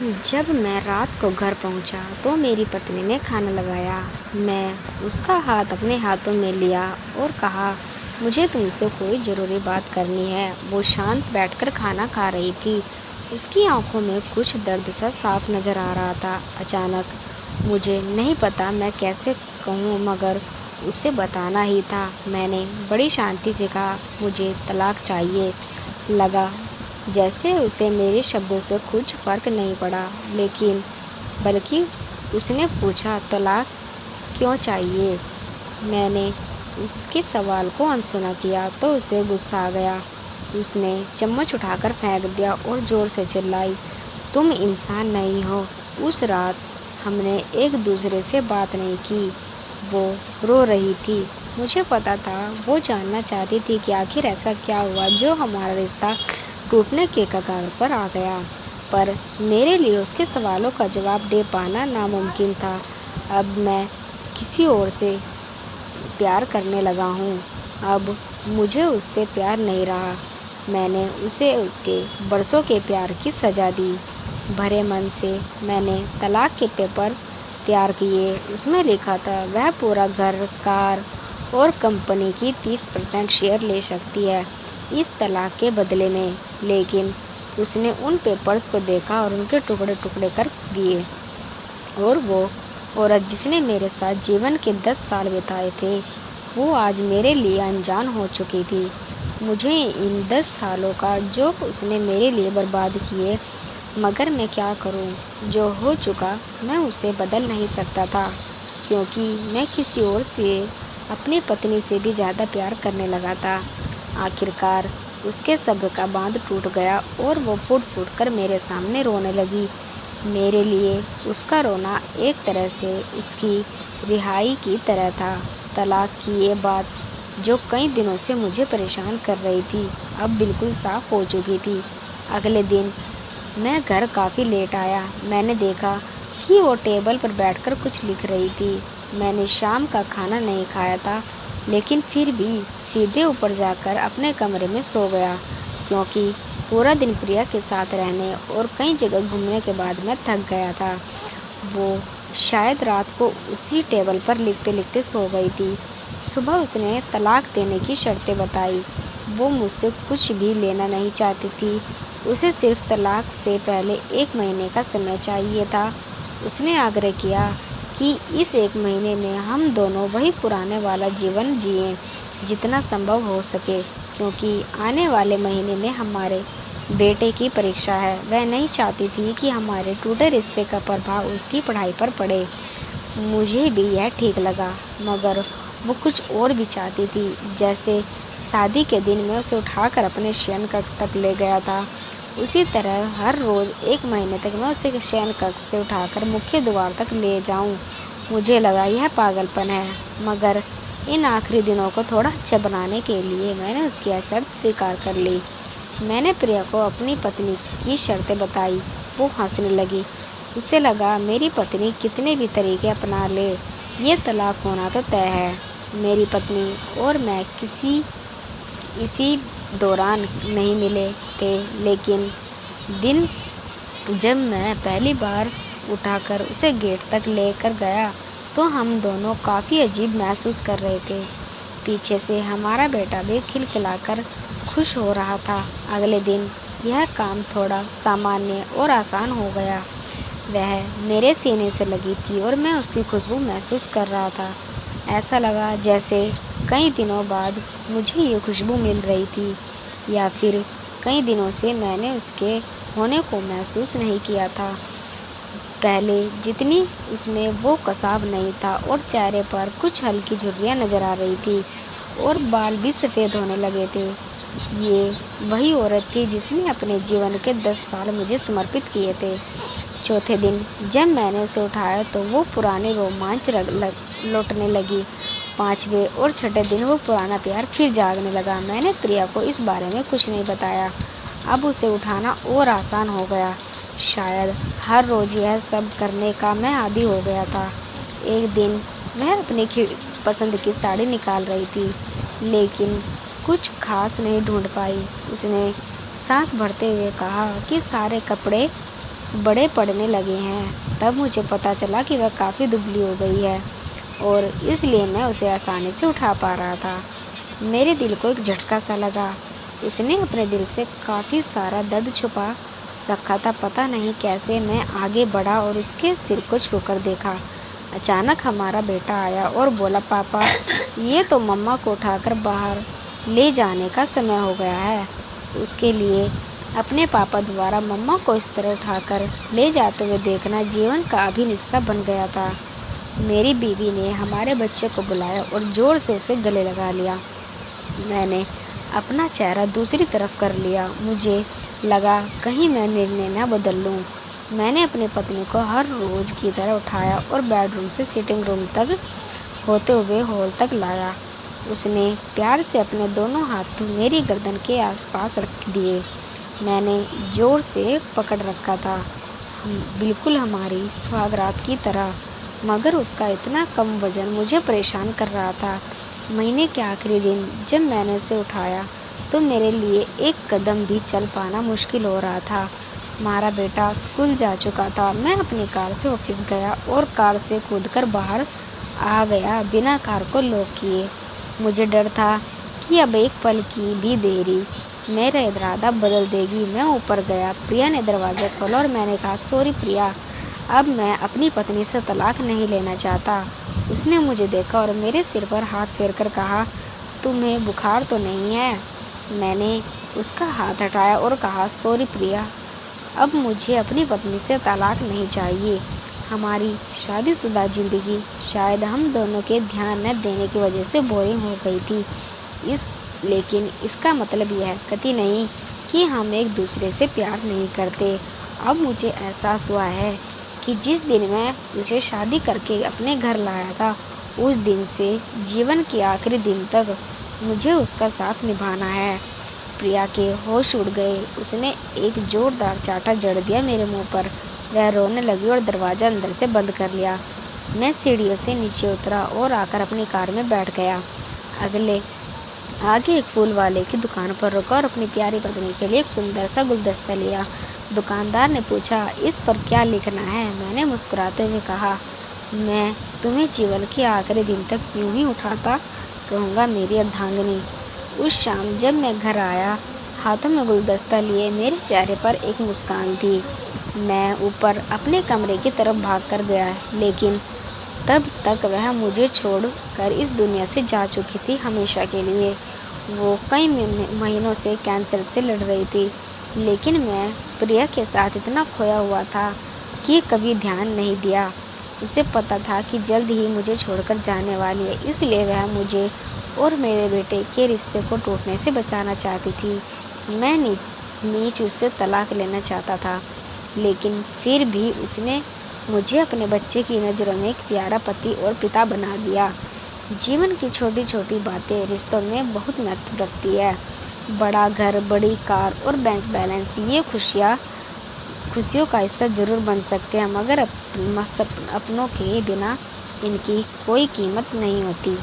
जब मैं रात को घर पहुंचा तो मेरी पत्नी ने खाना लगाया। मैं उसका हाथ अपने हाथों में लिया और कहा, मुझे तुमसे कोई ज़रूरी बात करनी है। वो शांत बैठकर खाना खा रही थी। उसकी आंखों में कुछ दर्द सा साफ नज़र आ रहा था। अचानक मुझे नहीं पता मैं कैसे कहूँ, मगर उसे बताना ही था। मैंने बड़ी शांति से कहा, मुझे तलाक चाहिए। लगा जैसे उसे मेरे शब्दों से कुछ फ़र्क नहीं पड़ा, लेकिन बल्कि उसने पूछा, तलाक क्यों चाहिए? मैंने उसके सवाल को अनसुना किया तो उसे गुस्सा आ गया। उसने चम्मच उठाकर फेंक दिया और ज़ोर से चिल्लाई, तुम इंसान नहीं हो। उस रात हमने एक दूसरे से बात नहीं की। वो रो रही थी। मुझे पता था वो जानना चाहती थी कि आखिर ऐसा क्या हुआ जो हमारा रिश्ता टूटने के कगार पर आ गया। पर मेरे लिए उसके सवालों का जवाब दे पाना नामुमकिन था। अब मैं किसी और से प्यार करने लगा हूँ। अब मुझे उससे प्यार नहीं रहा। मैंने उसे उसके बरसों के प्यार की सज़ा दी। भरे मन से मैंने तलाक के पेपर तैयार किए। उसमें लिखा था वह पूरा घर, कार और कंपनी की 30% शेयर ले सकती है इस तलाक के बदले में। लेकिन उसने उन पेपर्स को देखा और उनके टुकड़े टुकड़े कर दिए। और वो औरत जिसने मेरे साथ जीवन के 10 साल बिताए थे, वो आज मेरे लिए अनजान हो चुकी थी। मुझे इन 10 सालों का जो उसने मेरे लिए बर्बाद किए, मगर मैं क्या करूं? जो हो चुका मैं उसे बदल नहीं सकता था, क्योंकि मैं किसी और से, अपनी पत्नी से भी ज़्यादा प्यार करने लगा था। आखिरकार उसके सब्र का बांध टूट गया और वो फूट फूट कर मेरे सामने रोने लगी। मेरे लिए उसका रोना एक तरह से उसकी रिहाई की तरह था। तलाक की ये बात जो कई दिनों से मुझे परेशान कर रही थी, अब बिल्कुल साफ हो चुकी थी। अगले दिन मैं घर काफ़ी लेट आया। मैंने देखा कि वो टेबल पर बैठकर कुछ लिख रही थी। मैंने शाम का खाना नहीं खाया था, लेकिन फिर भी सीधे ऊपर जाकर अपने कमरे में सो गया, क्योंकि पूरा दिन प्रिया के साथ रहने और कई जगह घूमने के बाद मैं थक गया था। वो शायद रात को उसी टेबल पर लिखते लिखते सो गई थी। सुबह उसने तलाक देने की शर्तें बताई। वो मुझसे कुछ भी लेना नहीं चाहती थी। उसे सिर्फ तलाक से पहले 1 महीने का समय चाहिए था। उसने आग्रह किया कि इस 1 महीने में हम दोनों वही पुराने वाला जीवन जिएं जितना संभव हो सके, क्योंकि आने वाले महीने में हमारे बेटे की परीक्षा है। वह नहीं चाहती थी कि हमारे टूटे रिश्ते का प्रभाव उसकी पढ़ाई पर पड़े। मुझे भी यह ठीक लगा, मगर वो कुछ और भी चाहती थी। जैसे शादी के दिन मैं उसे उठाकर अपने शयन कक्ष तक ले गया था, उसी तरह हर रोज़ 1 महीने तक मैं उसे शयन कक्ष से उठाकर मुख्य द्वार तक ले जाऊं। मुझे लगा यह पागलपन है, मगर इन आखिरी दिनों को थोड़ा अच्छा बनाने के लिए मैंने उसकी यह शर्त स्वीकार कर ली। मैंने प्रिया को अपनी पत्नी की शर्तें बताई। वो हंसने लगी। उसे लगा मेरी पत्नी कितने भी तरीके अपना ले, ये तलाक होना तो तय है। मेरी पत्नी और मैं इसी दौरान नहीं मिले थे, लेकिन दिन जब मैं पहली बार उठाकर उसे गेट तक लेकर गया तो हम दोनों काफ़ी अजीब महसूस कर रहे थे। पीछे से हमारा बेटा भी खिलखिलाकर खुश हो रहा था। अगले दिन यह काम थोड़ा सामान्य और आसान हो गया। वह मेरे सीने से लगी थी और मैं उसकी खुशबू महसूस कर रहा था। ऐसा लगा जैसे कई दिनों बाद मुझे ये खुशबू मिल रही थी, या फिर कई दिनों से मैंने उसके होने को महसूस नहीं किया था। पहले जितनी उसमें वो कसाव नहीं था और चेहरे पर कुछ हल्की झुर्रियाँ नज़र आ रही थी और बाल भी सफ़ेद होने लगे थे। ये वही औरत थी जिसने अपने जीवन के 10 साल मुझे समर्पित किए थे। चौथे दिन जब मैंने उसे उठाया तो वो पुरानी रोमांच लौटने लगी। 5वें और छठे दिन वो पुराना प्यार फिर जागने लगा। मैंने प्रिया को इस बारे में कुछ नहीं बताया। अब उसे उठाना और आसान हो गया। शायद हर रोज़ यह सब करने का मैं आदी हो गया था। एक दिन वह अपनी पसंद की साड़ी निकाल रही थी, लेकिन कुछ खास नहीं ढूंढ पाई। उसने सांस भरते हुए कहा कि सारे कपड़े बड़े पड़ने लगे हैं। तब मुझे पता चला कि वह काफ़ी दुबली हो गई है और इसलिए मैं उसे आसानी से उठा पा रहा था। मेरे दिल को एक झटका सा लगा। उसने अपने दिल से काफ़ी सारा दर्द छुपा रखा था। पता नहीं कैसे मैं आगे बढ़ा और उसके सिर को छूकर देखा। अचानक हमारा बेटा आया और बोला, पापा, ये तो मम्मा को उठाकर बाहर ले जाने का समय हो गया है। उसके लिए अपने पापा द्वारा मम्मा को इस तरह उठाकर ले जाते हुए देखना जीवन का अभिन्न हिस्सा बन गया था। मेरी बीवी ने हमारे बच्चे को बुलाया और ज़ोर से उसे गले लगा लिया। मैंने अपना चेहरा दूसरी तरफ कर लिया। मुझे लगा कहीं मैं निर्णय न बदल लूँ। मैंने अपनी पत्नी को हर रोज़ की तरह उठाया और बेडरूम से सिटिंग रूम तक होते हुए हॉल तक लाया। उसने प्यार से अपने दोनों हाथ मेरी गर्दन के आसपास रख दिए। मैंने ज़ोर से पकड़ रखा था, बिल्कुल हमारी सुहागरात की तरह, मगर उसका इतना कम वज़न मुझे परेशान कर रहा था। महीने के आखिरी दिन जब मैंने उसे उठाया तो मेरे लिए एक कदम भी चल पाना मुश्किल हो रहा था। हमारा बेटा स्कूल जा चुका था। मैं अपनी कार से ऑफिस गया और कार से कूदकर बाहर आ गया बिना कार को लॉक किए। मुझे डर था कि अब एक पल की भी देरी मेरा इरादा बदल देगी। मैं ऊपर गया। प्रिया ने दरवाज़ा खोला और मैंने कहा, सॉरी प्रिया, अब मैं अपनी पत्नी से तलाक नहीं लेना चाहता। उसने मुझे देखा और मेरे सिर पर हाथ फेरकर कहा, तुम्हें बुखार तो नहीं है? मैंने उसका हाथ हटाया और कहा, सॉरी प्रिया, अब मुझे अपनी पत्नी से तलाक नहीं चाहिए। हमारी शादीशुदा ज़िंदगी शायद हम दोनों के ध्यान न देने की वजह से बोरिंग हो गई थी। लेकिन इसका मतलब यह कतई नहीं कि हम एक दूसरे से प्यार नहीं करते। अब मुझे एहसास हुआ है कि जिस दिन मैं उसे शादी करके अपने घर लाया था, उस दिन से जीवन के आखिरी दिन तक मुझे उसका साथ निभाना है। प्रिया के होश उड़ गए। उसने एक जोरदार चांटा जड़ दिया मेरे मुंह पर। वह रोने लगी और दरवाज़ा अंदर से बंद कर लिया। मैं सीढ़ियों से नीचे उतरा और आकर अपनी कार में बैठ गया। आगे एक फूल वाले की दुकान पर रुका और अपनी प्यारी पत्नी के लिए एक सुंदर सा गुलदस्ता लिया। दुकानदार ने पूछा, इस पर क्या लिखना है? मैंने मुस्कुराते हुए कहा, मैं तुम्हें जीवन के आखिरी दिन तक यूं ही उठाता रहूँगा मेरी अर्धांगिनी। उस शाम जब मैं घर आया, हाथों में गुलदस्ता लिए, मेरे चेहरे पर एक मुस्कान थी। मैं ऊपर अपने कमरे की तरफ भाग कर गया, लेकिन तब तक वह मुझे छोड़कर इस दुनिया से जा चुकी थी हमेशा के लिए। वो कई महीनों से कैंसर से लड़ रही थी, लेकिन मैं प्रिया के साथ इतना खोया हुआ था कि कभी ध्यान नहीं दिया। उसे पता था कि जल्द ही मुझे छोड़कर जाने वाली है, इसलिए वह मुझे और मेरे बेटे के रिश्ते को टूटने से बचाना चाहती थी। मैं नीच उससे तलाक लेना चाहता था, लेकिन फिर भी उसने मुझे अपने बच्चे की नज़रों में एक प्यारा पति और पिता बना दिया। जीवन की छोटी छोटी बातें रिश्तों में बहुत महत्व रखती है। बड़ा घर, बड़ी कार और बैंक बैलेंस, ये खुशियों का हिस्सा जरूर बन सकते हैं, मगर अपनों के बिना इनकी कोई कीमत नहीं होती।